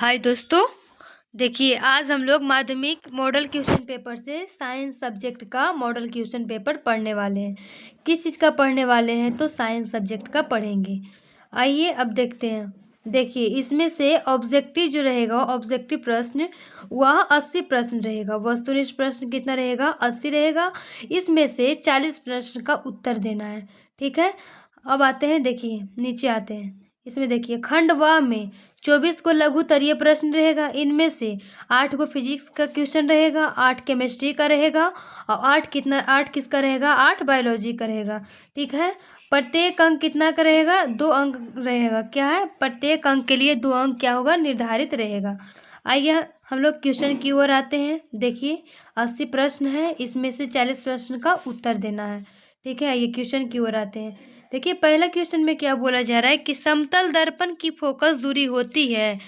हाय दोस्तों। देखिए, आज हम लोग माध्यमिक मॉडल क्वेश्चन पेपर से साइंस सब्जेक्ट का मॉडल क्वेश्चन पेपर पढ़ने वाले हैं। किस चीज़ का पढ़ने वाले हैं? तो साइंस सब्जेक्ट का पढ़ेंगे। आइए अब देखते हैं। देखिए, इसमें से ऑब्जेक्टिव जो रहेगा, ऑब्जेक्टिव प्रश्न वह 80 प्रश्न रहेगा। वस्तुनिष्ठ प्रश्न कितना रहेगा? 80 रहेगा। इसमें से 40 प्रश्न का उत्तर देना है। ठीक है, अब आते हैं। देखिए, नीचे आते हैं। इसमें देखिए, खंड व में 24 को लघु उत्तरीय प्रश्न रहेगा। इनमें से 8 को फिजिक्स का क्वेश्चन रहेगा, 8 केमिस्ट्री का रहेगा और 8 किसका रहेगा? 8 बायोलॉजी का रहेगा। ठीक है, प्रत्येक अंक कितना का रहेगा? 2 अंक रहेगा। क्या है? प्रत्येक अंक के लिए 2 अंक क्या होगा? निर्धारित रहेगा। आइए हम लोग क्वेश्चन की ओर आते हैं। देखिए, 80 प्रश्न है, इसमें से 40 प्रश्न का उत्तर देना है। ठीक है, आइए क्वेश्चन की ओर आते हैं। देखिए, पहला क्वेश्चन में क्या बोला जा रहा है कि समतल दर्पण की फोकस दूरी होती है।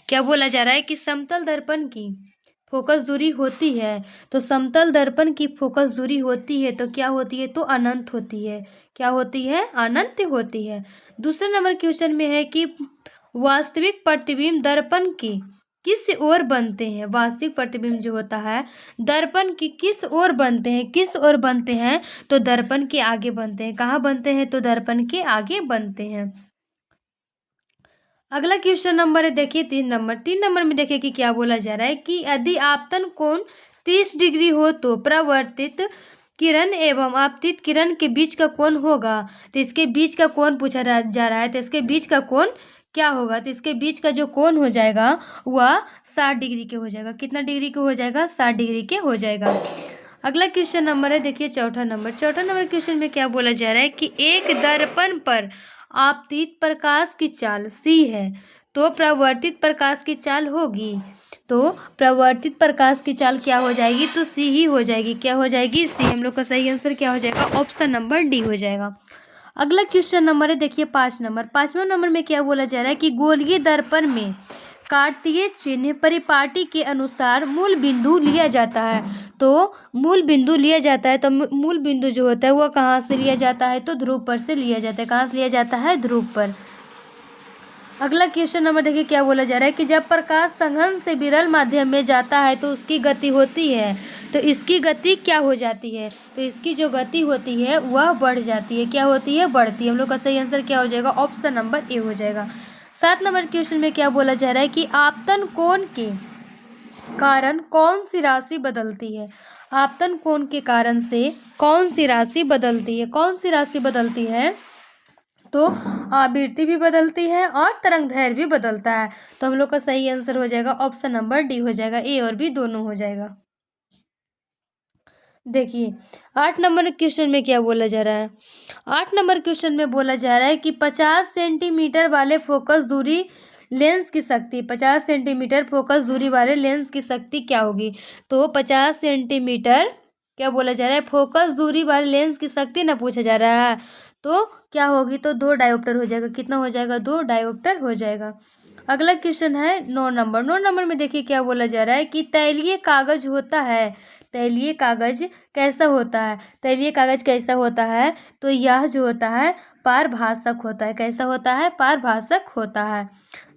क्या बोला जा रहा है कि समतल दर्पण की फोकस दूरी होती है। तो समतल दर्पण की फोकस दूरी होती है तो क्या होती है? तो अनंत होती है। क्या होती है? अनंत होती है। दूसरे नंबर क्वेश्चन में है कि वास्तविक प्रतिबिंब दर्पण की किस ओर बनते हैं। वास्तविक प्रतिबिंब जो होता है दर्पण की किस ओर बनते हैं? किस ओर बनते हैं? तो दर्पण के आगे बनते हैं। कहाँ बनते हैं? तो दर्पण के आगे बनते हैं। अगला क्वेश्चन नंबर है, देखिए 3 नंबर में देखिए कि क्या बोला जा रहा है कि यदि आपतन कोण 30 डिग्री हो तो परावर्तित किरण एवं आपतित किरण के बीच का कोण होगा। तो इसके बीच का कोण पूछा जा रहा है, तो इसके बीच का कोण क्या होगा? तो इसके बीच का जो कोण हो जाएगा वह 60 डिग्री के हो जाएगा। कितना डिग्री के हो जाएगा? 60 डिग्री के हो जाएगा। अगला क्वेश्चन नंबर है, देखिए चौथा नंबर क्वेश्चन में क्या बोला जा रहा है कि एक दर्पण पर आपतित प्रकाश की चाल सी है तो प्रवर्तित प्रकाश की चाल होगी। तो प्रवर्तित प्रकाश की चाल क्या हो जाएगी? तो सी ही हो जाएगी। क्या हो जाएगी? सी। हम लोग का सही आंसर क्या हो जाएगा? ऑप्शन नंबर डी हो जाएगा। अगला क्वेश्चन नंबर है, देखिए 5वां नंबर में क्या बोला जा रहा है कि गोलीय दर्पण में कांतीय चिन्ह परिपाटी के अनुसार मूल बिंदु लिया जाता है। तो मूल बिंदु लिया जाता है, तो मूल बिंदु जो होता है वह कहाँ से लिया जाता है? तो ध्रुव पर से लिया जाता है। कहाँ से लिया जाता है? ध्रुव पर। अगला क्वेश्चन नंबर देखिए क्या बोला जा रहा है कि जब प्रकाश संघनन से विरल माध्यम में जाता है तो उसकी गति होती है। तो इसकी गति क्या हो जाती है? तो इसकी जो गति होती है वह बढ़ जाती है। क्या होती है? बढ़ती है। हम लोग का सही आंसर क्या हो जाएगा? ऑप्शन नंबर ए हो जाएगा। 7 नंबर क्वेश्चन में क्या बोला जा रहा है कि आपतन कोण के कारण कौन सी राशि बदलती है। आपतन कोण के कारण से कौन सी राशि बदलती है? कौन सी राशि बदलती है? तो आवृत्ति भी बदलती है और तरंगदैर्घ्य भी बदलता है। तो हम लोग का सही आंसर हो जाएगा ऑप्शन नंबर डी हो जाएगा। ए और बी दोनों हो जाएगा। देखिए 8 नंबर क्वेश्चन में क्या बोला जा रहा है। 8 नंबर क्वेश्चन में बोला जा रहा है कि 50 सेंटीमीटर वाले फोकस दूरी लेंस की शक्ति, 50 सेंटीमीटर फोकस दूरी वाले लेंस की शक्ति क्या होगी? तो 50 सेंटीमीटर क्या बोला जा रहा है? फोकस दूरी वाले लेंस की शक्ति ना पूछा जा रहा है। तो क्या होगी? तो 2 डायोप्टर हो जाएगा। कितना हो जाएगा? 2 डायोप्टर हो जाएगा। अगला क्वेश्चन है 9 नंबर में देखिए क्या बोला जा रहा है कि तैलीय कागज होता है। तैलीय कागज कैसा होता है? तैलीय कागज कैसा होता है? तो यह जो होता है पारभासक होता है। कैसा होता है? पारभासक होता है।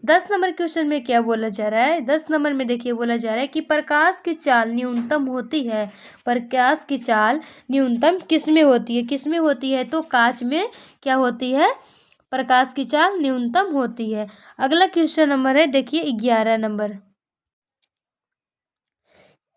10 नंबर क्वेश्चन में क्या बोला जा रहा है? 10 नंबर में देखिए बोला जा रहा है कि प्रकाश की चाल न्यूनतम होती है। प्रकाश की चाल न्यूनतम किस में होती है? किस में होती है? तो कांच में क्या होती है? प्रकाश की चाल न्यूनतम होती है। अगला क्वेश्चन नंबर है, देखिए 11 नंबर।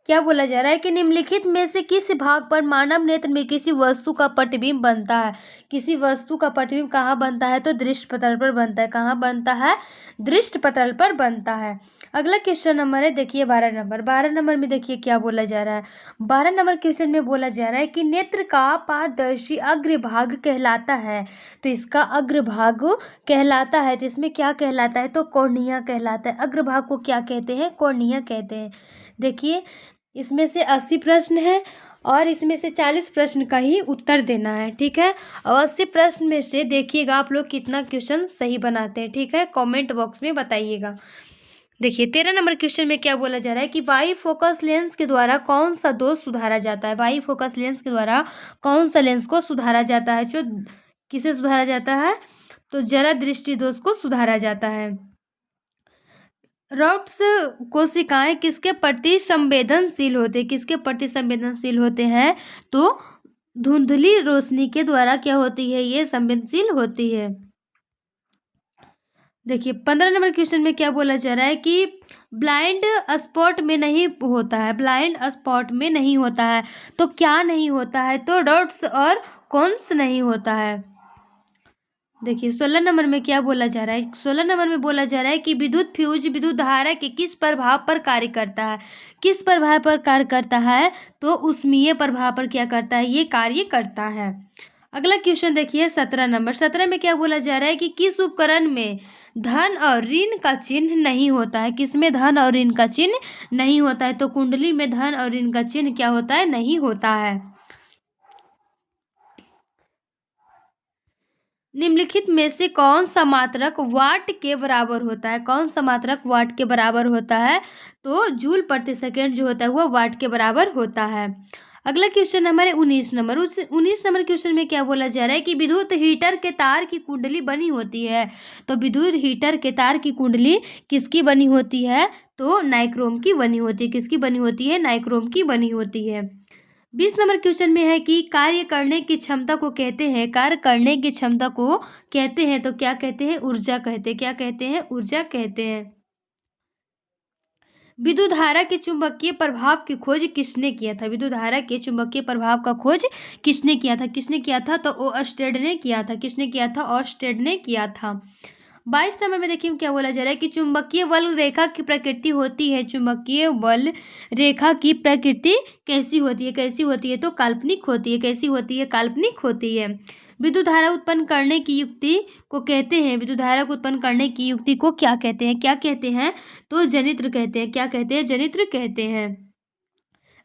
क्या बोला जा रहा है कि निम्नलिखित में से किस भाग पर मानव नेत्र में किसी वस्तु का प्रतिबिंब बनता है। किसी वस्तु का प्रतिबिंब कहाँ बनता है? तो दृष्ट पटल पर बनता है। कहाँ बनता है? दृष्ट पटल पर बनता है। अगला क्वेश्चन नंबर है, देखिए 12 नंबर में देखिए क्या बोला जा रहा है। 12 नंबर क्वेश्चन में बोला जा रहा है कि नेत्र का पारदर्शी अग्रभाग कहलाता है। तो इसका अग्रभाग कहलाता है, तो इसमें क्या कहलाता है? तो कॉर्निया कहलाता है। अग्रभाग को क्या कहते हैं? कॉर्निया कहते हैं। देखिए, इसमें से 80 प्रश्न है और इसमें से 40 प्रश्न का ही उत्तर देना है। ठीक है, और 80 प्रश्न में से देखिएगा आप लोग कितना क्वेश्चन सही बनाते हैं। ठीक है, कमेंट बॉक्स में बताइएगा। देखिए 13 नंबर क्वेश्चन में क्या बोला जा रहा है कि वाई फोकस लेंस के द्वारा कौन सा दोष सुधारा जाता है। वाई फोकस लेंस के द्वारा कौन सा लेंस को सुधारा जाता है? जो किसे सुधारा जाता है? तो जरा दृष्टि दोष को सुधारा जाता है। रॉड्स कोशिकाएं किसके प्रति संवेदनशील होते हैं? किसके प्रति संवेदनशील होते हैं? तो धुंधली रोशनी के द्वारा क्या होती है? ये संवेदनशील होती है। देखिए 15 नंबर क्वेश्चन में क्या बोला जा रहा है कि ब्लाइंड स्पॉट में नहीं होता है। ब्लाइंड स्पॉट में नहीं होता है तो क्या नहीं होता है? तो डॉट्स और कॉन्स नहीं होता है। देखिए 16 नंबर में क्या बोला जा रहा है? 16 नंबर में बोला जा रहा है कि विद्युत फ्यूज विद्युत धारा के किस प्रभाव पर कार्य करता है? किस प्रभाव पर कार्य करता है? तो ऊष्मीय प्रभाव पर क्या करता है? ये कार्य करता है। अगला क्वेश्चन देखिए 17 नंबर। 17 में क्या बोला जा रहा है कि किस उपकरण में धन और ऋण का चिन्ह नहीं होता है? किसमें धन और ऋण का चिन्ह नहीं होता है? तो कुंडली में धन और ऋण का चिन्ह क्या होता है? नहीं होता है। निम्नलिखित में से कौन सा मात्रक वाट के बराबर होता है? कौन सा मात्रक वाट के बराबर होता है? तो जूल प्रति सेकेंड जो होता है वो वाट के बराबर होता है। अगला क्वेश्चन हमारे 19 नंबर। उस 19 नंबर क्वेश्चन में क्या बोला जा रहा है कि विद्युत हीटर के तार की कुंडली बनी होती है। तो विद्युत हीटर के तार की कुंडली किसकी बनी होती है? तो नाइक्रोम की बनी होती है। किसकी बनी होती है? नाइक्रोम की बनी होती है। 20 नंबर क्वेश्चन में है कि कार्य करने की क्षमता को कहते हैं। कार्य करने की क्षमता को कहते हैं तो क्या कहते हैं? ऊर्जा कहते हैं। क्या कहते हैं? ऊर्जा कहते हैं। विद्युत धारा के चुंबकीय प्रभाव की खोज किसने किया था? विद्युत धारा के चुंबकीय प्रभाव का खोज किसने किया था? किसने किया था? तो ओर्स्टेड ने किया था। किसने किया था? ओर्स्टेड ने किया था। 22 नंबर में देखिए क्या बोला जा रहा है कि चुंबकीय बल रेखा की प्रकृति होती है। चुंबकीय बल रेखा की प्रकृति कैसी होती है? कैसी होती है? तो काल्पनिक होती है। कैसी होती है? काल्पनिक होती है। विद्युत धारा उत्पन्न करने की युक्ति को कहते हैं। विद्युत धारा को उत्पन्न करने की युक्ति को क्या कहते हैं? क्या कहते हैं? तो जनित्र कहते हैं। क्या कहते हैं? जनित्र कहते हैं।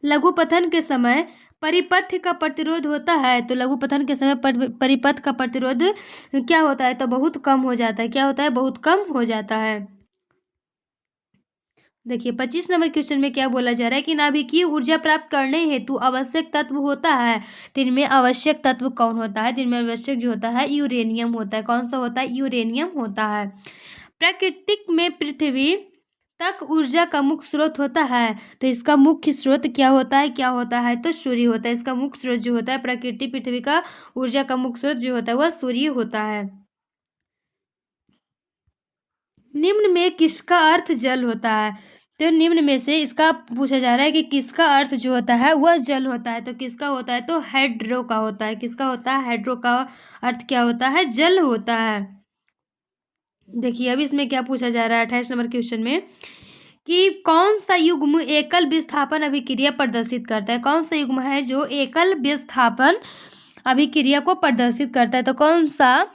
लघुपथन के समय परिपथ का प्रतिरोध होता है। तो लघुपथन के समय परिपथ का प्रतिरोध क्या होता है? तो बहुत कम हो जाता है। क्या होता है? बहुत कम हो जाता है। देखिए 25 नंबर क्वेश्चन में क्या बोला जा रहा है कि नाभिकीय ऊर्जा प्राप्त करने हेतु आवश्यक तत्व होता है। तो इनमें आवश्यक तत्व कौन होता है? तो इनमें आवश्यक जो होता है यूरेनियम होता है। कौन सा होता है? यूरेनियम होता है। प्राकृतिक में पृथ्वी तक ऊर्जा का मुख्य स्रोत होता है। तो इसका मुख्य स्रोत क्या होता है? क्या होता है? तो सूर्य होता है। इसका मुख्य स्रोत जो होता है प्रकृति पृथ्वी का ऊर्जा का मुख्य स्रोत जो होता है वह सूर्य होता है। निम्न में किसका अर्थ जल होता है? तो निम्न में से इसका पूछा जा रहा है कि किसका अर्थ जो होता है वह जल होता है। तो किसका होता है? तो हाइड्रो का होता है। किसका होता है? हाइड्रो का अर्थ क्या होता है? जल होता है। देखिए अभी इसमें क्या पूछा जा रहा है 28 नंबर क्वेश्चन में कि कौन सा युग्म एकल विस्थापन अभिक्रिया प्रदर्शित करता है? कौन सा युग्म है जो एकल विस्थापन अभिक्रिया को प्रदर्शित करता है? तो कौन सा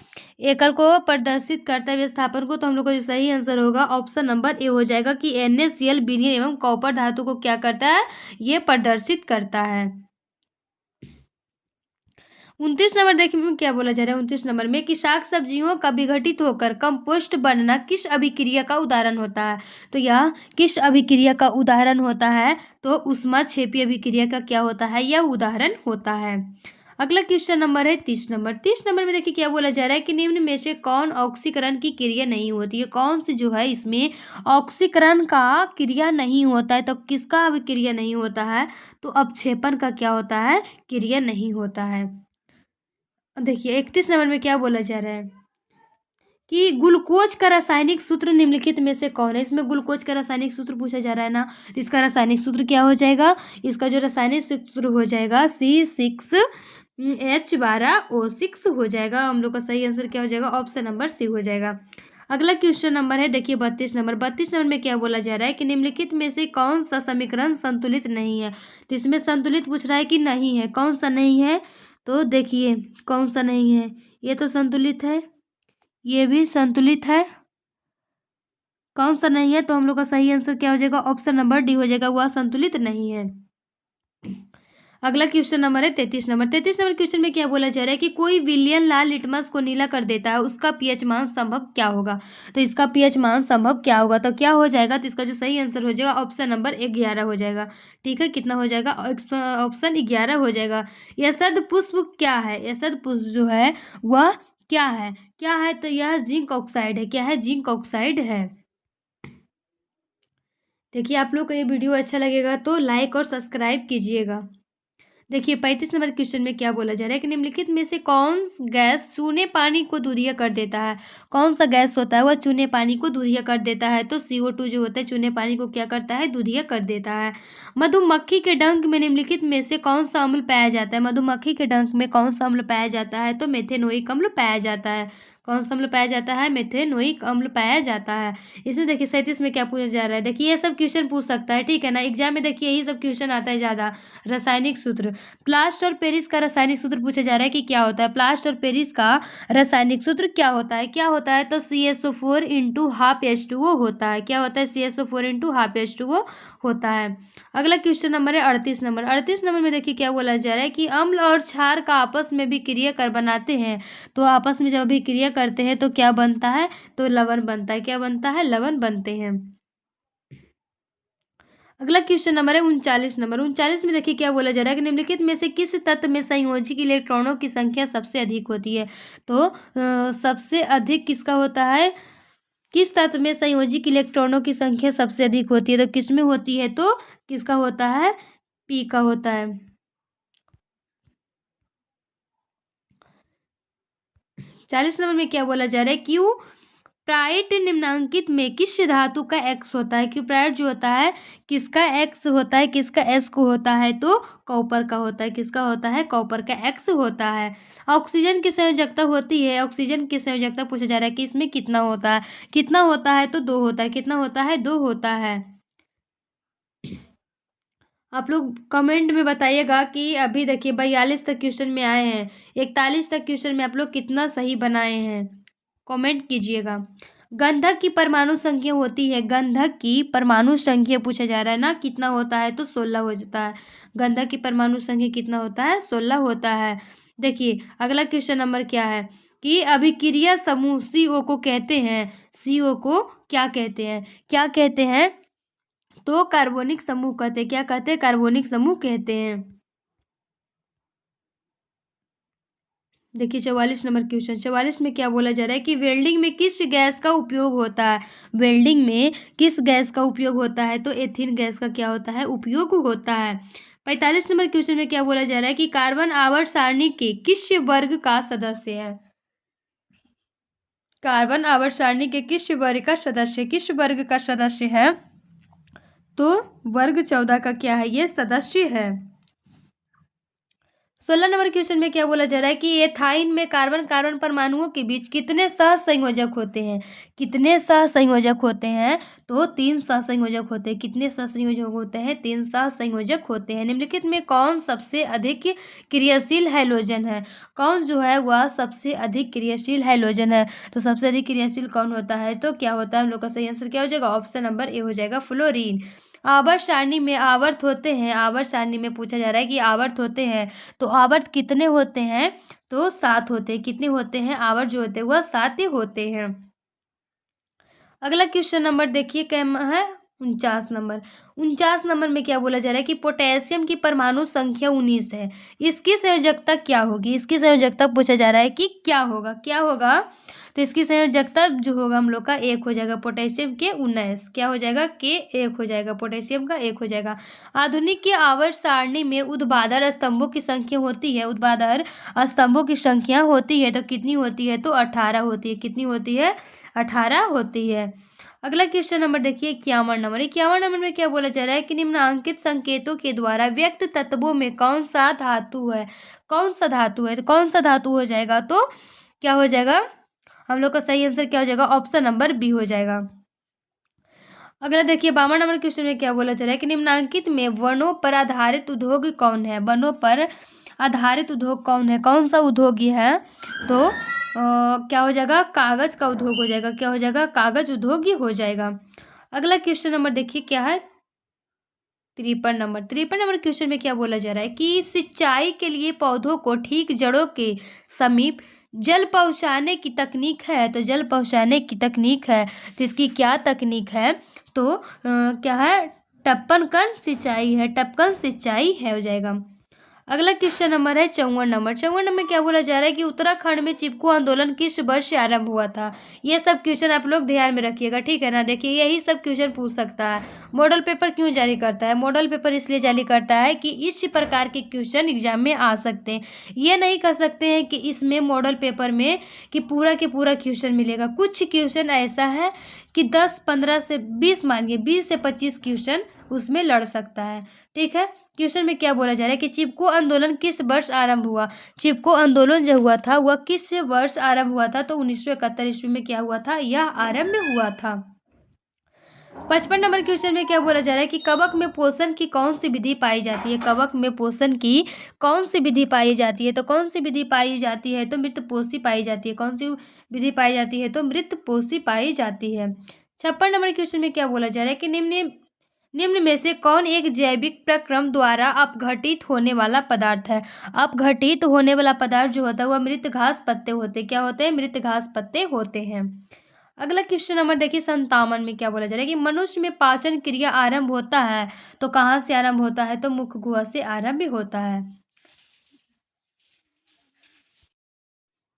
एकल को प्रदर्शित करता है विस्थापन को? तो हम लोग का जो सही आंसर होगा ऑप्शन नंबर ए हो जाएगा कि NaCl विनील एवं कॉपर धातु को क्या करता है? ये प्रदर्शित करता है। 29 नंबर देखिए क्या बोला जा रहा है 29 नंबर में कि शाक सब्जियों का विघटित होकर कंपोस्ट बनना किस अभिक्रिया का उदाहरण होता है? तो यह किस अभिक्रिया का उदाहरण होता है? तो ऊष्माक्षेपी अभिक्रिया का क्या होता है? यह उदाहरण होता है। अगला क्वेश्चन नंबर है 30 नंबर। 30 नंबर में देखिए क्या बोला जा रहा है कि निम्न में से कौन ऑक्सीकरण की क्रिया नहीं होती है? कौन सी जो है इसमें ऑक्सीकरण का क्रिया नहीं होता है? तो किसका अभिक्रिया नहीं होता है? तो अपक्षेपण का क्या होता है? क्रिया नहीं होता है। देखिए 31 नंबर में क्या बोला जा रहा है कि ग्लूकोज का रासायनिक सूत्र निम्नलिखित में से कौन है? इसमें ग्लूकोज का रासायनिक सूत्र पूछा जा रहा है ना। इसका रासायनिक सूत्र क्या हो जाएगा? इसका जो रासायनिक सूत्र हो जाएगा C6H12O6 हो जाएगा। हम लोग का सही आंसर क्या हो जाएगा? ऑप्शन नंबर सी हो जाएगा। अगला क्वेश्चन नंबर है देखिए 32 नंबर। 32 नंबर में क्या बोला जा रहा है कि निम्नलिखित में से कौन सा समीकरण संतुलित नहीं है? तो इसमें संतुलित पूछ रहा है कि नहीं है। कौन सा नहीं है? तो देखिए कौन सा नहीं है? ये तो संतुलित है, ये भी संतुलित है। कौन सा नहीं है? तो हम लोग का सही आंसर क्या हो जाएगा? ऑप्शन नंबर डी हो जाएगा, वह संतुलित नहीं है। अगला क्वेश्चन नंबर है 33 नंबर। 33 नंबर क्वेश्चन में क्या बोला जा रहा है कि कोई विलयन लाल लिटमस को नीला कर देता है, उसका पीएच मान संभव क्या होगा? तो इसका पीएच मान संभव क्या होगा? तो क्या हो जाएगा? तो इसका जो सही आंसर हो जाएगा ऑप्शन नंबर 11 हो जाएगा। ठीक है, कितना हो जाएगा? ऑप्शन 11 हो जाएगा। यशद पुष्प क्या है? यशद पुष्प जो है वह क्या है? क्या है? तो यह जिंक ऑक्साइड है। क्या है? जिंक ऑक्साइड है। देखिए आप लोग को ये वीडियो अच्छा लगेगा तो लाइक और सब्सक्राइब कीजिएगा। देखिए 35 नंबर क्वेश्चन में क्या बोला जा रहा है कि निम्नलिखित में से कौन गैस चूने पानी को दूधिया कर देता है। कौन सा गैस होता है वह चूने पानी को दूधिया कर देता है। तो CO2 जो होता है चूने पानी को क्या करता है, दूधिया कर देता है। मधुमक्खी के डंक में निम्नलिखित में से कौन सा अम्ल पाया जाता है। मधुमक्खी के डंक में कौन सा अम्ल पाया जाता है। तो मेथेनोइक अम्ल पाया जाता है। कौन सा अम्ल पाया जाता है, मेथेनोइक अम्ल पाया जाता है। इसमें देखिए 37 में क्या पूछा जा रहा है, देखिए ये सब क्वेश्चन पूछ सकता है, ठीक है ना। एग्जाम में देखिए यही सब क्वेश्चन आता है ज़्यादा। रासायनिक सूत्र, प्लास्ट और पेरिस का रासायनिक सूत्र पूछा जा रहा है कि क्या होता है। प्लास्ट और पेरिस का रासायनिक सूत्र क्या होता है, क्या होता है। तो CSO4 इंटू हाफ H2O होता है। क्या होता है, CSO4 इंटू हाफ H2O होता है। अगला क्वेश्चन नंबर है 38 नंबर। 38 नंबर में देखिए क्या बोला जा रहा है कि अम्ल और क्षार का आपस में भी क्रिया कर बनाते हैं। तो आपस में जब अभी क्रिया करते हैं तो क्या बनता है, तो लवण बनता है। क्या बनता है, लवण बनते हैं। अगला क्वेश्चन नंबर है 39 नंबर। 39 में देखिए क्या बोला जा रहा है कि निम्नलिखित में से किस तत्व में संयोजित इलेक्ट्रॉनों की संख्या सबसे अधिक होती है। तो सबसे अधिक किसका होता है, किस तत्व में संयोजित इलेक्ट्रॉनों की संख्या सबसे अधिक होती है। तो किस में होती है, तो किसका होता है, P का होता है। 40 नंबर में क्या बोला जा रहा है, क्यूप्राइट निम्नांकित में किस धातु का X होता है। क्यूप्राइट जो होता है किसका X होता है, किसका S को होता है। तो कॉपर का होता है। किसका होता है, कॉपर का X होता है। ऑक्सीजन की संयोजकता होती है, ऑक्सीजन की संयोजकता पूछा जा रहा है कि इसमें कितना होता है। कितना होता है, तो 2 होता है। कितना होता है, 2 होता है। आप लोग कमेंट में बताइएगा कि अभी देखिए 42 तक क्वेश्चन में आए हैं, 41 तक क्वेश्चन में आप लोग कितना सही बनाए हैं, कमेंट कीजिएगा। गंधक की परमाणु संख्या होती है, गंधक की परमाणु संख्या पूछा जा रहा है ना, कितना होता है। तो 16 हो जाता है। गंधक की परमाणु संख्या कितना होता है, 16 होता है। देखिए अगला क्वेश्चन नंबर क्या है कि अभिक्रिया समूह CO को कहते हैं। CO को क्या कहते हैं, क्या कहते हैं, तो कार्बोनिक समूह कहते हैं। क्या कहते हैं, कार्बोनिक समूह कहते हैं। देखिए 44 नंबर क्वेश्चन। 44 में क्या बोला जा रहा है कि वेल्डिंग में किस गैस का उपयोग होता है। वेल्डिंग में किस गैस का उपयोग होता है। तो एथिन गैस का क्या होता है, उपयोग होता है। 45 नंबर क्वेश्चन में क्या बोला जा रहा है कि कार्बन आवर्त सारणी के किस वर्ग का सदस्य है। कार्बन आवर्त सारणी के किस वर्ग का सदस्य, किस वर्ग का सदस्य है। तो वर्ग 14 का क्या है, ये सदस्य है। 16 नंबर क्वेश्चन में क्या बोला जा रहा है कि एथाइन में कार्बन कार्बन परमाणुओं के बीच कितने सहसंयोजक होते हैं। कितने सहसंयोजक होते हैं, तो 3 सहसंयोजक होते हैं। कितने सहसंयोजक होते हैं, 3 सहसंयोजक होते हैं। निम्नलिखित में कौन सबसे अधिक क्रियाशील हैलोजन है। कौन जो है वह सबसे अधिक क्रियाशील हैलोजन है। तो सबसे अधिक क्रियाशील कौन होता है, तो क्या होता है, हम लोग का सही आंसर क्या हो जाएगा, ऑप्शन नंबर ए हो जाएगा, फ्लोरीन। आवर्त सारणी में आवर्त होते हैं, आवर्त सारणी में पूछा जा रहा है कि आवर्त होते हैं, तो आवर्त कितने होते हैं, तो 7 होते हैं। कितने होते हैं, आवर्त जो होते हैं वह 7 ही होते हैं। अगला क्वेश्चन नंबर देखिए क्या है 49 नंबर। 49 नंबर में क्या बोला जा रहा है कि पोटेशियम की परमाणु संख्या 19 है, इसकी संयोजकता क्या होगी। इसकी संयोजकता पूछा जा रहा है कि क्या होगा, क्या होगा। तो इसकी संयोजकता जो होगा हम लोग का 1 हो जाएगा। पोटेशियम के 19 क्या हो जाएगा, के 1 हो जाएगा। पोटेशियम का 1 हो जाएगा। आधुनिक के आवर्त सारणी में ऊर्ध्वाधर स्तंभों की संख्या होती है, ऊर्ध्वाधर स्तंभों की संख्या होती है, तो कितनी होती है, तो 18 होती है। कितनी होती है, 18 होती है। अगला क्वेश्चन नंबर देखिए 51 नंबर। 51 नंबर में क्या बोला जा रहा है कि निम्नांकित संकेतों के द्वारा व्यक्त तत्वों में कौन सा धातु है। कौन सा धातु है, तो कौन सा धातु हो जाएगा, तो क्या हो जाएगा, हम लोग का सही आंसर क्या हो जाएगा, ऑप्शन नंबर बी हो जाएगा। अगला देखिए 52 नंबर क्वेश्चन में क्या बोला जा रहा है कि निम्नांकित में वनों पर आधारित उद्योग कौन है। वनों पर आधारित उद्योग कौन है, कौन सा उद्योग ये है, तो क्या हो जाएगा, कागज का उद्योग हो जाएगा। क्या हो जाएगा, कागज उद्योग ही हो जाएगा। अगला क्वेश्चन नंबर देखिए क्या है 53 नंबर। 53 नंबर क्वेश्चन में क्या बोला जा रहा है कि सिंचाई के लिए पौधों को ठीक जड़ों के समीप जल पहुंचाने की तकनीक है। तो जल पहुंचाने की तकनीक है, तो इसकी क्या तकनीक है, तो क्या है, टपकन सिंचाई है। टपकन सिंचाई है हो जाएगा। अगला क्वेश्चन नंबर है 54 नंबर। 54 नंबर क्या बोला जा रहा है कि उत्तराखंड में चिपको आंदोलन किस वर्ष से आरंभ हुआ था। ये सब क्वेश्चन आप लोग ध्यान में रखिएगा, ठीक है ना। देखिए यही सब क्वेश्चन पूछ सकता है। मॉडल पेपर क्यों जारी करता है? मॉडल पेपर इसलिए जारी करता है कि इस प्रकार के क्वेश्चन एग्जाम में आ सकते हैं। ये नहीं कह सकते हैं कि इसमें मॉडल पेपर में कि पूरा के पूरा क्वेश्चन मिलेगा। कुछ क्वेश्चन ऐसा है कि 10, 15 से 20, मानिए 20 से 25 क्वेश्चन उसमें लड़ सकता है, ठीक है। क्वेश्चन में क्या बोला जा रहा है कि चिपको आंदोलन किस वर्ष आरंभ हुआ। चिपको आंदोलन जो हुआ था वह किस वर्ष आरंभ हुआ था? तो 1971 ईस्वी में क्या हुआ था? यह आरंभ हुआ था। 55 नंबर क्वेश्चन में क्या बोला जा रहा है कि कवक में पोषण की कौन सी विधि पाई जाती है। कवक में पोषण की कौन सी विधि पाई जाती है? तो कौन सी विधि पाई जाती है? तो मृतपोषी पाई जाती है। कौन सी विधि पाई जाती है? तो मृतपोषी पाई जाती है। 56 नंबर क्वेश्चन में क्या बोला जा रहा है कि निम्न में से कौन एक जैविक प्रक्रम द्वारा अपघटित होने वाला पदार्थ है। अपघटित होने वाला पदार्थ जो होता है वह मृत घास पत्ते होते हैं। क्या होते हैं? मृत घास पत्ते होते हैं। अगला क्वेश्चन नंबर देखिए 57 में क्या बोला जा रहा है कि मनुष्य में पाचन क्रिया आरंभ होता है तो कहाँ से आरंभ होता है? तो मुख गुहा से आरंभ होता है।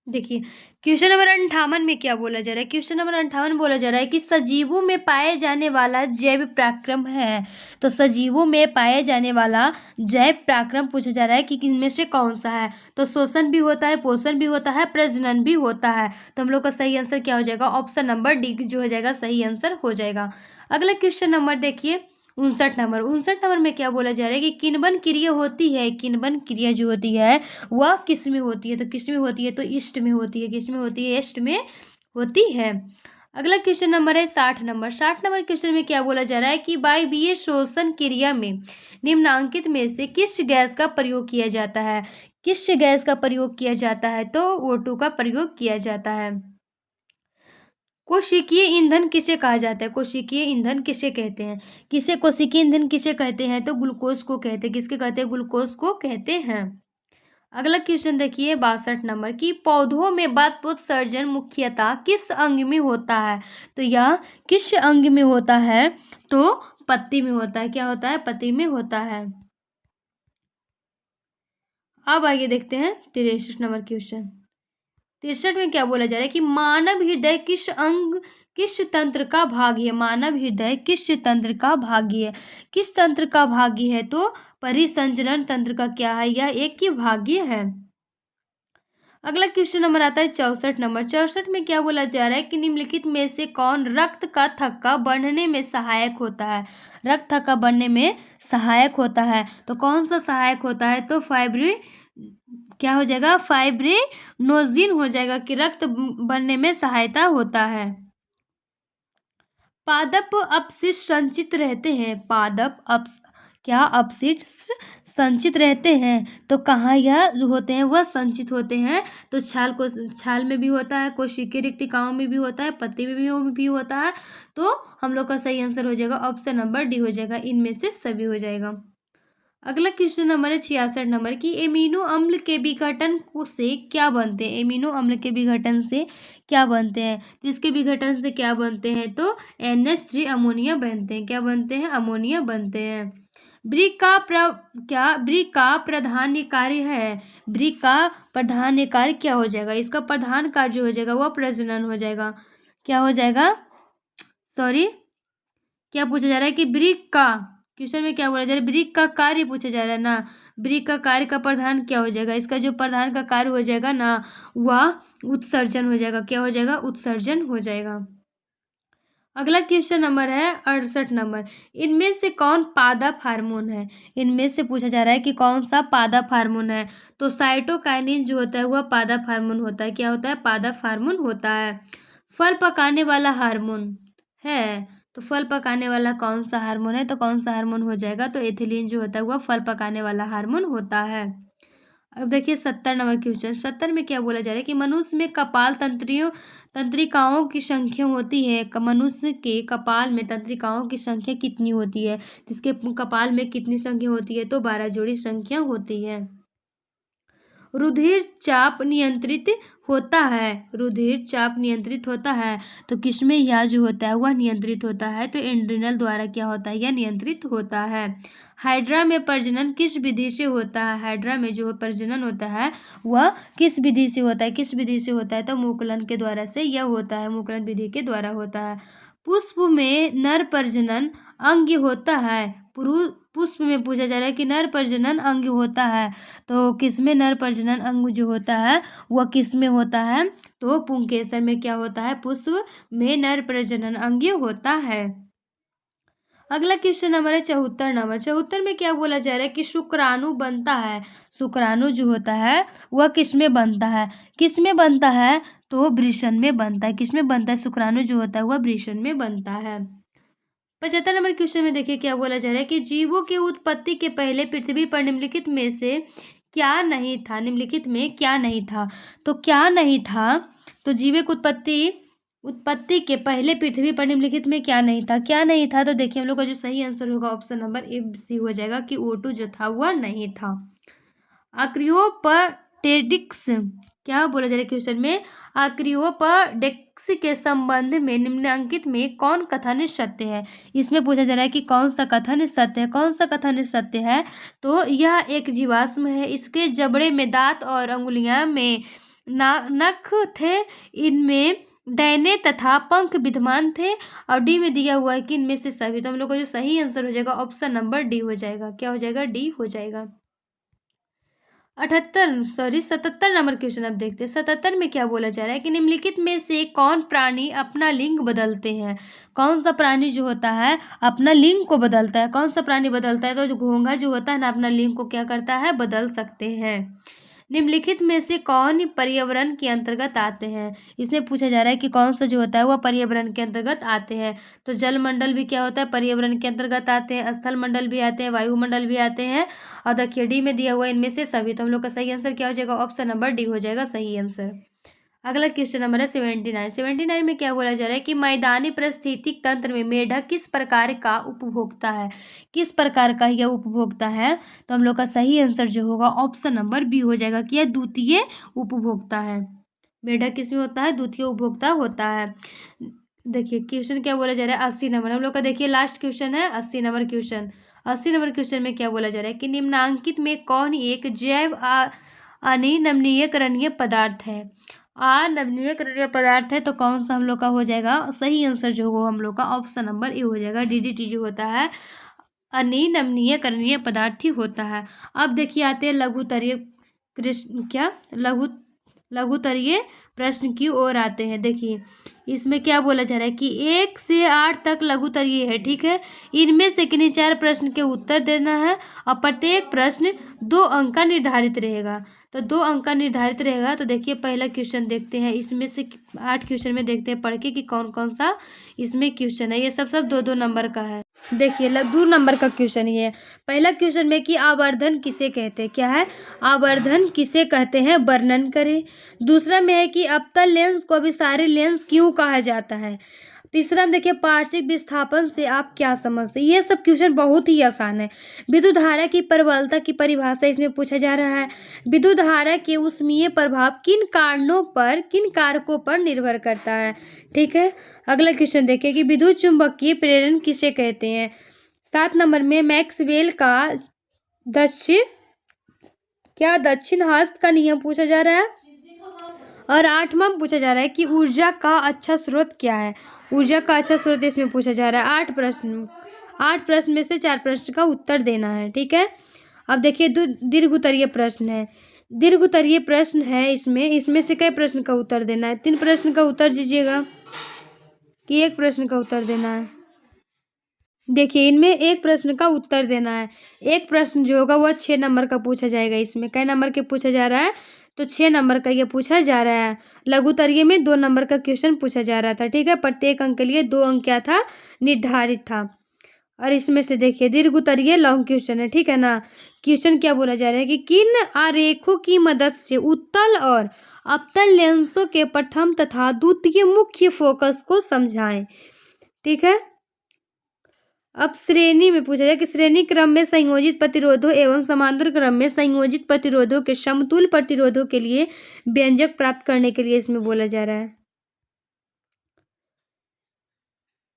देखिए क्वेश्चन नंबर 58 में क्या बोला जा रहा है। क्वेश्चन नंबर 58 बोला जा रहा है कि सजीवों में पाए जाने वाला जैव पराक्रम है। तो सजीवों में पाए जाने वाला जैव पराक्रम पूछा जा रहा है कि इनमें से कौन सा है। तो श्वसन भी होता है, पोषण भी होता है, प्रजनन भी होता है। तो हम लोग का सही आंसर क्या हो जाएगा? ऑप्शन नंबर डी जो हो जाएगा सही आंसर हो जाएगा। अगला क्वेश्चन नंबर देखिए 59 नंबर में क्या बोला जा रहा है कि किण्वन क्रिया होती है। किण्वन क्रिया जो होती है वह किस में होती है? तो किस में होती है? तो ईस्ट में होती है। किस में होती है? ईस्ट में होती है। अगला क्वेश्चन नंबर है 60 नंबर। 60 नंबर क्वेश्चन में क्या बोला जा रहा है कि वायवीय श्वसन क्रिया में निम्नांकित में से किस गैस का प्रयोग किया जाता है। किस गैस का प्रयोग किया जाता है? तो O2 का प्रयोग किया जाता है। कोशिकीय ईंधन किसे कहा जाता है? कोशिकीय ईंधन किसे कहते हैं? किसे कोशिकीय ईंधन किसे कहते हैं? तो ग्लूकोज को कहते हैं। किसके कहते हैं? ग्लूकोज को कहते हैं। अगला क्वेश्चन देखिए 62 नंबर की पौधों में बाष्पोत्सर्जन मुख्यतः किस अंग में होता है। तो यह किस अंग में होता है? तो पत्ती में होता है। क्या होता है? पत्ती में होता है। अब आगे देखते हैं 63 नंबर क्वेश्चन। 63 में क्या बोला जा रहा है कि मानव हृदय किस अंग किस तंत्र का भाग है। मानव हृदय किस तंत्र का भाग है? किस तंत्र का भाग है? तो परिसंचरण तंत्र का क्या है? यह एक ही भाग्य है। अगला क्वेश्चन नंबर आता है 64 नंबर। 64 में क्या बोला जा रहा है कि निम्नलिखित में से कौन रक्त का थक्का बढ़ने में सहायक होता है। रक्त थक्का बढ़ने में सहायक होता है। तो कौन सा सहायक होता है? तो क्या हो जाएगा? फाइब्रिनोजिन हो जाएगा कि रक्त बढ़ने में सहायता होता है। पादप अपशिष्ट संचित रहते हैं। पादप अपशिष्ट संचित रहते हैं। तो कहाँ यह जो होते हैं वह संचित होते हैं? तो छाल में भी होता है, कोशिकीय रिक्तिकाओं में भी होता है, पत्ती में भी होता है। तो हम लोग का सही आंसर हो जाएगा ऑप्शन नंबर डी हो जाएगा। इनमें से सभी हो जाएगा। अगला क्वेश्चन नंबर है 66 नंबर की एमिनो अम्ल के विघटन से क्या बनते हैं। एमिनो अम्ल के विघटन से क्या बनते हैं? तो इसके विघटन से क्या बनते हैं? तो NH3 अमोनिया बनते हैं। क्या बनते हैं? अमोनिया बनते हैं। ब्रिक का प्रधान कार्य है। ब्रिक का प्रधान कार्य क्या हो जाएगा? इसका प्रधान कार्य जो हो जाएगा वह प्रजनन हो जाएगा। क्या हो जाएगा? सॉरी, क्या पूछा जा रहा है कि ब्रिक का क्वेश्चन में क्या बोला जा रहा है? ब्रिक का कार्य पूछा जा रहा है ना। ब्रिक का कार्य का प्रधान क्या हो जाएगा? इसका जो प्रधान का कार्य हो जाएगा ना वह उत्सर्जन हो जाएगा। क्या हो जाएगा? उत्सर्जन हो जाएगा। अगला क्वेश्चन नंबर है 68 नंबर। इनमें से कौन पादप हार्मोन है? इनमें से पूछा जा रहा है कि कौन सा पादप हार्मोन है। तो साइटोकाइनिन जो होता है वह पादप हार्मोन होता है। क्या होता है? पादप हार्मोन होता है। फल पकाने वाला हार्मोन है। तो फल पकाने वाला कौन सा हार्मोन है? तो कौन सा हार्मोन हो जाएगा? तो एथिलीन जो होता है वह फल पकाने वाला हार्मोन होता है। अब देखिए 70 नंबर क्वेश्चन। 70 में क्या बोला जा रहा है कि मनुष्य में कपाल तंत्रिकाओं की संख्या होती है। मनुष्य के कपाल में तंत्रिकाओं की संख्या कितनी होती है? जिसके कपाल में कितनी संख्या होती है? तो 12 जोड़ी संख्या होती है। रुधिर चाप नियंत्रित होता है, रुधिर चाप नियंत्रित होता है, तो किसमें यह जो होता है वह नियंत्रित होता है, तो एड्रिनल द्वारा क्या होता है, यह नियंत्रित होता है। हाइड्रा में प्रजनन किस विधि से होता है, हाइड्रा में जो प्रजनन होता है वह किस विधि से होता है, किस विधि से होता है, तो मुकुलन के द्वारा से यह होता है, मुकुलन विधि के द्वारा होता है। पुष्प में नर प्रजनन अंग होता है, पुष्प में पूछा जा रहा है कि नर प्रजनन अंग होता है, तो किसमें नर प्रजनन अंग जो होता है वह किसमें होता है, तो पुंकेसर में क्या होता है, पुष्प में नर प्रजनन अंग होता है। अगला क्वेश्चन हमारा 74 नंबर, 74 में क्या बोला जा रहा है कि शुक्राणु बनता है, शुक्राणु जो होता है वह किसमें बनता है, किसमें बनता है, तो वृषण में बनता है, किसमें बनता है, शुक्राणु जो होता है वह वृषण में बनता है। 75 नंबर क्वेश्चन में देखिए क्या बोला जा रहा है कि जीवों की उत्पत्ति के पहले पृथ्वी पर निम्नलिखित में से क्या नहीं था, निम्नलिखित में क्या नहीं था, तो क्या नहीं था, तो जीवों की उत्पत्ति के पहले पृथ्वी पर निम्नलिखित में क्या नहीं था, क्या नहीं था, तो देखिए हम लोग का जो सही आंसर होगा ऑप्शन नंबर ए सी हो जाएगा कि O2 जो था वह नहीं था। आक्रियोपटेरिक्स क्या बोला जा रहा है क्वेश्चन में, आक्रियोपटेरिक्स के संबंध में निम्नलिखित में कौन कथन सत्य है, इसमें पूछा जा रहा है कि कौन सा कथन सत्य है, कौन सा कथन सत्य है, तो यह एक जीवाश्म है, इसके जबड़े में दांत और अंगुलियां में नख थे, इनमें डैने तथा पंख विद्यमान थे, और डी में दिया हुआ है कि इनमें से सभी, तो हम लोग का जो सही आंसर हो जाएगा ऑप्शन नंबर डी हो जाएगा, क्या हो जाएगा, डी हो जाएगा। 77 नंबर क्वेश्चन अब देखते हैं। 77 में क्या बोला जा रहा है कि निम्नलिखित में से कौन प्राणी अपना लिंग बदलते हैं, कौन सा प्राणी जो होता है अपना लिंग को बदलता है, कौन सा प्राणी बदलता है, तो जो घोंघा जो होता है ना अपना लिंग को क्या करता है, बदल सकते हैं। निम्नलिखित में से कौन पर्यावरण के अंतर्गत आते हैं, इसमें पूछा जा रहा है कि कौन सा जो होता है वह पर्यावरण के अंतर्गत आते हैं, तो जल मंडल भी क्या होता है, पर्यावरण के अंतर्गत आते हैं, स्थल मंडल भी आते हैं, वायुमंडल भी आते हैं, और देखिए डी में दिया हुआ इनमें से सभी, तो हम लोग का सही आंसर क्या हो जाएगा, ऑप्शन नंबर डी हो जाएगा सही आंसर। अगला क्वेश्चन नंबर है 79 में क्या बोला जा रहा है कि मैदानी पारिस्थितिक तंत्र में मेढक किस प्रकार का उपभोक्ता है, किस प्रकार का यह उपभोक्ता है, तो हम लोग का सही आंसर जो होगा ऑप्शन नंबर बी हो जाएगा कि यह द्वितीय उपभोक्ता है, मेढक किसमें होता है, द्वितीय उपभोक्ता होता है। देखिए क्वेश्चन क्या बोला जा रहा है 80 नंबर, हम लोग का देखिए लास्ट क्वेश्चन है 80 नंबर क्वेश्चन। 80 नंबर क्वेश्चन में क्या बोला जा रहा है कि निम्नांकित में कौन एक जैव अनिनवीनीकरणीय पदार्थ है, अनवीनीकरणीय पदार्थ है, तो कौन सा हम लोग का हो जाएगा सही आंसर जो होगा हम लोग का ऑप्शन नंबर ए हो जाएगा, DDT जो होता है अनिनवीनीकरणीय पदार्थ ही होता है। अब देखिए आते हैं लघुतरीय प्रश्न की ओर आते हैं। देखिए इसमें क्या बोला जा रहा है कि 1 से 8 तक लघुतरीय है, ठीक है, इनमें से किन्हीं 4 प्रश्न के उत्तर देना है, और प्रत्येक प्रश्न 2 अंक का निर्धारित रहेगा, तो 2 अंक का निर्धारित रहेगा। तो देखिए पहला क्वेश्चन देखते हैं, इसमें से 8 क्वेश्चन में देखते हैं पढ़ के कि कौन कौन सा इसमें क्वेश्चन है, ये सब 2-2 नंबर का है। देखिए 2 नंबर का क्वेश्चन ये है। पहला क्वेश्चन में कि आवर्धन किसे कहते हैं, क्या है, आवर्धन किसे कहते हैं, वर्णन करें। दूसरा में है कि अवतल लेंस को अभिसारी लेंस क्यों कहा जाता है। तीसरा में देखिए पार्श्विक विस्थापन से आप क्या समझते हैं। ये सब क्वेश्चन बहुत ही आसान है। विद्युत धारा की प्रबलता की परिभाषा इसमें पूछा जा रहा है। विद्युत धारा के ऊष्मीय प्रभाव किन कारकों पर निर्भर करता है, ठीक है। अगला क्वेश्चन देखिए कि विद्युत चुंबकीय प्रेरण किसे कहते हैं। 7 नंबर में मैक्सवेल का दक्षिण हस्त का नियम पूछा जा रहा है, और 8वां पूछा जा रहा है कि ऊर्जा का अच्छा स्रोत क्या है। ऊर्जा का अच्छा स्रोत इसमें पूछा जा रहा है। 8 प्रश्न में से 4 प्रश्न का उत्तर देना है, ठीक है। अब देखिए दीर्घ-उत्तरीय प्रश्न है, दीर्घ-उत्तरीय प्रश्न है, इसमें से कई प्रश्न का उत्तर देना है। 3 प्रश्न का उत्तर दीजिएगा कि 1 प्रश्न का उत्तर देना है। देखिए इनमें 1 प्रश्न का उत्तर देना है। 1 प्रश्न जो होगा वह 6 नंबर का पूछा जाएगा। इसमें कई नंबर के पूछा जा रहा है, तो 6 नंबर का ये पूछा जा रहा है। लघुतरीय में 2 नंबर का क्वेश्चन पूछा जा रहा था, ठीक है। प्रत्येक अंक के लिए 2 अंक क्या था, निर्धारित था। और इसमें से देखिए दीर्घ-उत्तरीय लॉन्ग क्वेश्चन है, ठीक है ना। क्वेश्चन क्या बोला जा रहा है कि किन आरेखों की मदद से उत्तल और अवतल लेंसों के प्रथम तथा द्वितीय मुख्य फोकस को समझाएं, ठीक है। अब श्रेणी में पूछा जाए कि श्रेणी क्रम में संयोजित प्रतिरोधों एवं समांतर क्रम में संयोजित प्रतिरोधों के समतुल्य प्रतिरोधों के लिए व्यंजक प्राप्त करने के लिए इसमें बोला जा रहा है।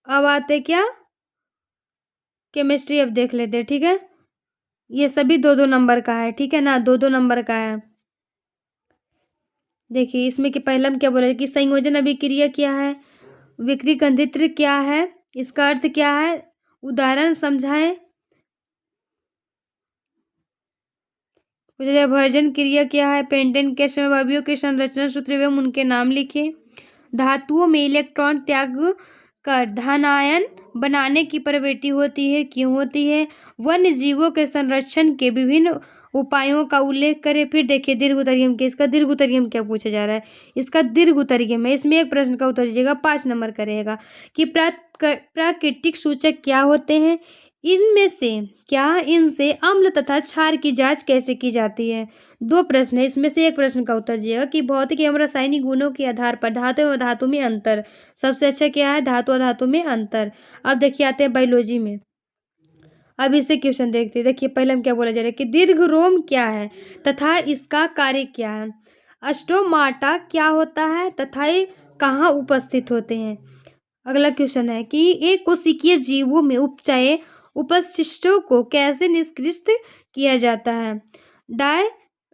अब आते क्या, केमिस्ट्री अब देख लेते हैं, ठीक है। ये सभी 2-2 नंबर का है, ठीक है ना, 2-2 नंबर का है। देखिए इसमें कि पहला हम क्या बोला कि संयोजन अभिक्रिया क्या है, विक्रिय घनत्व क्या है, इसका अर्थ क्या है, उदाहरण समझाएं। भर्जन क्रिया क्या है, पेंटेन के समवायियों के संरचना सूत्र एवं उनके नाम लिखे। धातुओं में इलेक्ट्रॉन त्याग कर धनायन बनाने की प्रवृत्ति होती है, क्यों होती है। वन्य जीवों के संरक्षण के विभिन्न उपायों का उल्लेख करें। फिर देखिए दीर्घोत्तरीयम के, इसका दीर्घोत्तरीयम क्या पूछा जा रहा है, इसका दीर्घोत्तरीयम है। इसमें एक प्रश्न का उत्तर दीजिएगा, 5 नंबर का रहेगा कि प्राकृतिक सूचक क्या होते हैं, इनमें से क्या, इनसे अम्ल तथा क्षार की जांच कैसे की जाती है। 2 प्रश्न है, इसमें से एक प्रश्न का उत्तर दीजिएगा कि भौतिक एवं रासायनिक गुणों के आधार पर धातु एवं धातु में अंतर। सबसे अच्छा क्या है, धातु और धातु में अंतर। अब देखिए आते हैं बायोलॉजी में, अब इसे क्वेश्चन देखते हैं। देखिए पहले हम क्या बोला जा रहा है कि दीर्घरोम क्या है तथा इसका कार्य क्या है। स्टोमाटा क्या होता है तथा ये कहाँ उपस्थित होते हैं। अगला क्वेश्चन है कि एक कोशिकीय जीवों में उपचय उपशिष्टों को कैसे निष्क्रिय किया जाता है।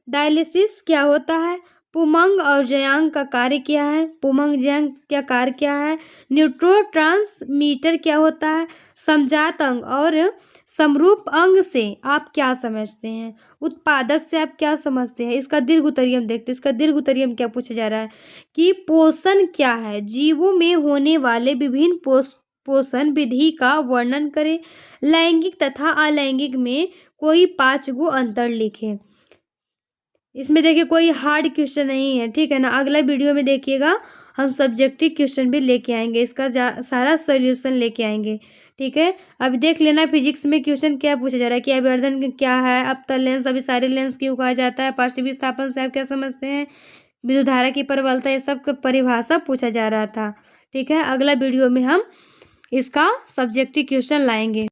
डायलिसिस क्या होता है। पुमंग और जयांग का कार्य क्या है, पुमंग जयांग क्या कार्य क्या है। न्यूरोट्रांसमीटर क्या होता है। समजात अंग और समरूप अंग से आप क्या समझते हैं, उत्पादक से आप क्या समझते हैं। इसका दीर्घोत्तरीयम देखते हैं। इसका दीर्घोत्तरीयम क्या पूछा जा रहा है कि पोषण क्या है, जीवों में होने वाले विभिन्न पोषण विधि का वर्णन करें। लैंगिक तथा अलैंगिक में कोई 5 गो अंतर लिखें। इसमें देखिए कोई हार्ड क्वेश्चन नहीं है, ठीक है ना। अगला वीडियो में देखिएगा हम सब्जेक्टिव क्वेश्चन भी लेके आएंगे, इसका सारा सॉल्यूशन लेके आएंगे, ठीक है। अब देख लेना फिजिक्स में क्वेश्चन क्या पूछा जा रहा है कि अभिवर्धन क्या है, अपतल लेंस अभी सारे लेंस क्यों कहा जाता है, पार्श्व विस्थापन से आप क्या समझते हैं, विद्युत धारा की प्रबलता, ये सब परिभाषा पूछा जा रहा था, ठीक है। अगला वीडियो में हम इसका सब्जेक्टिव क्वेश्चन लाएंगे।